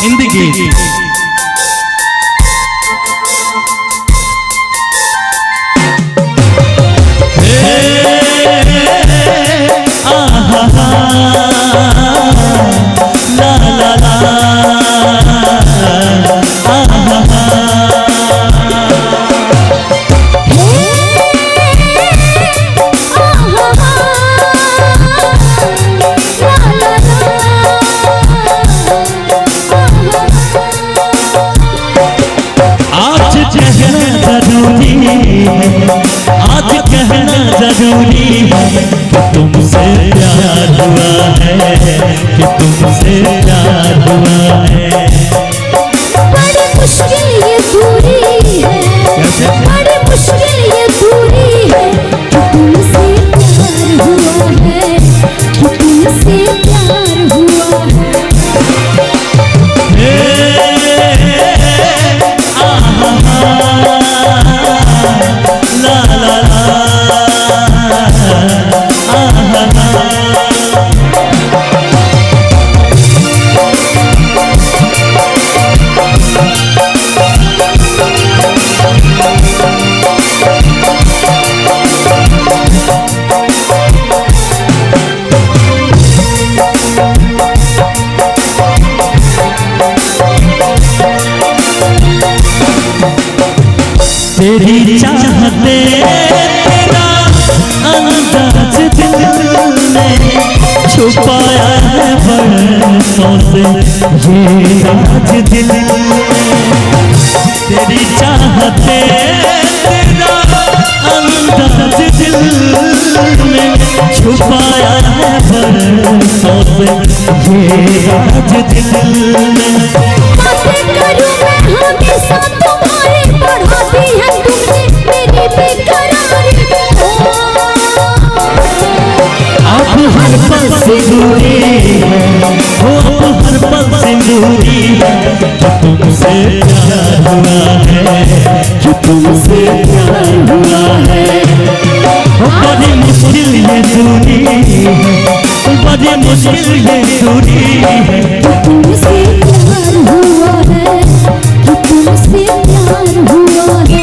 हिंदी गीत। आज कहना जरूरी है कि तुमसे प्यार हुआ है, कि तुमसे प्यार हुआ है। बड़ी मुश्किल ये दूरी है, बड़ी मुश्किल ये दूरी है, कि तुमसे प्यार हुआ है, कि तुमसे प्यार हुआ है। तेरी चाहते तेरा अंदाज दिल ने छुपाया है बरसों से ये राज दिल तेरी चाहते तेरा अंदाज दिल ने छुपाया है बरसों से ये राज दिल में। बातें करूं मैं हमेशा तुम्हारी, बढ़ाती है तुमने मेरी बेकरारी। अब हर पल सिंदूरी है, हो अब हर पल सिंदूरी है, कि तुमसे प्यार हुआ है, कि तुमसे प्यार हुआ है। बड़ी मुश्किल ये दूरी है, बड़ी मुश्किल ये दूरी है, कि तुमसे प्यार हुआ है, कि तुमसे प्यार हुआ है।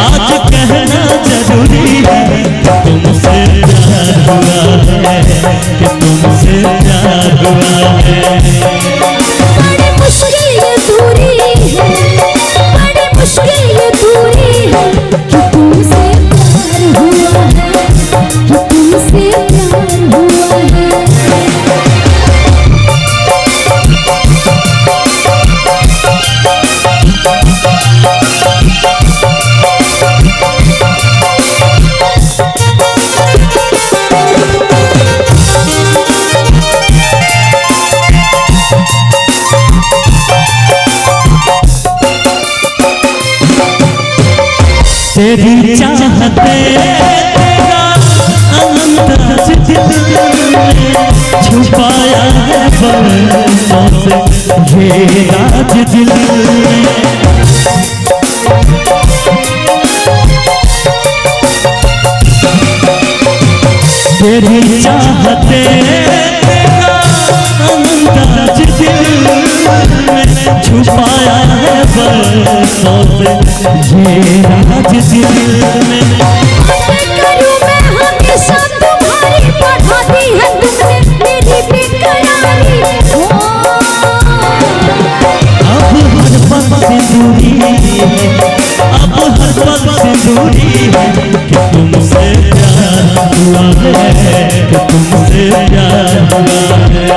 आज कहना जरूरी है, तुमसे प्यार हुआ है, कि तुमसे प्यार हुआ है। बड़ी मुश्किल ये दूरी है, बड़ी मुश्किल ये दूरी है, कि तुमसे प्यार हुआ है, कि तुमसे प्यार हुआ है। तेरी चाहते तेरा अंदाज दिल छुपाया है बरसों से ये राज दिल में। तेरी चाहते अंदाज दिल में छुपाया है बरसों से ये राज दिल में। करूं मैं हमेशा तुम्हारी, बढ़ा दी है तुमने मेरी बेकरारी। अब हर पल से दूरी है, अब हर पल से दूरी है कि तुमसे प्यार हुआ है, कि तुमसे प्यार हुआ है।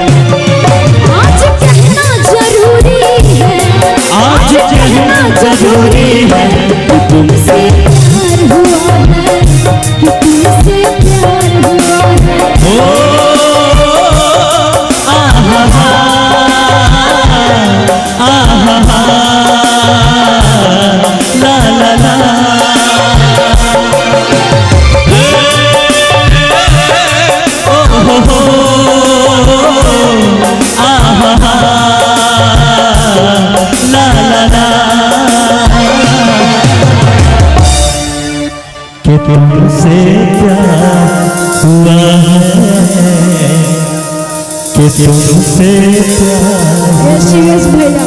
आज कहना जरूरी है, आज कहना जरूरी है कि तुमसे प्यार हुआ है, कि तुमसे प्यार हुआ है। ओ आहा आहा ला ला ला ओ हो आहा ला ला ला कि तुमसे प्यार हुआ है, कि तुमसे प्यार। शिवेश भैया,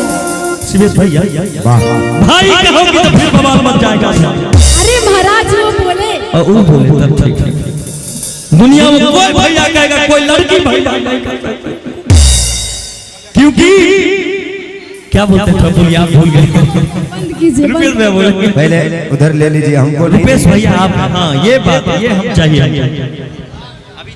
शिवेश भैया भाई कहोगे तो फिर बवाल मच जाएगा। अरे महाराज वो बोले, और वो बोले तब ठीक है। दुनिया में कोई भैया कहेगा, कोई लड़की भैया नहीं कहेगा, क्योंकि क्या बोलते थे बोलिए, आप भूल गए। बंद कीजिए, रुपेश भैया बोले पहले उधर ले लीजिए हमको नहीं। रुपेश भैया आप, हाँ ये बात, ये हम चाहिए अभी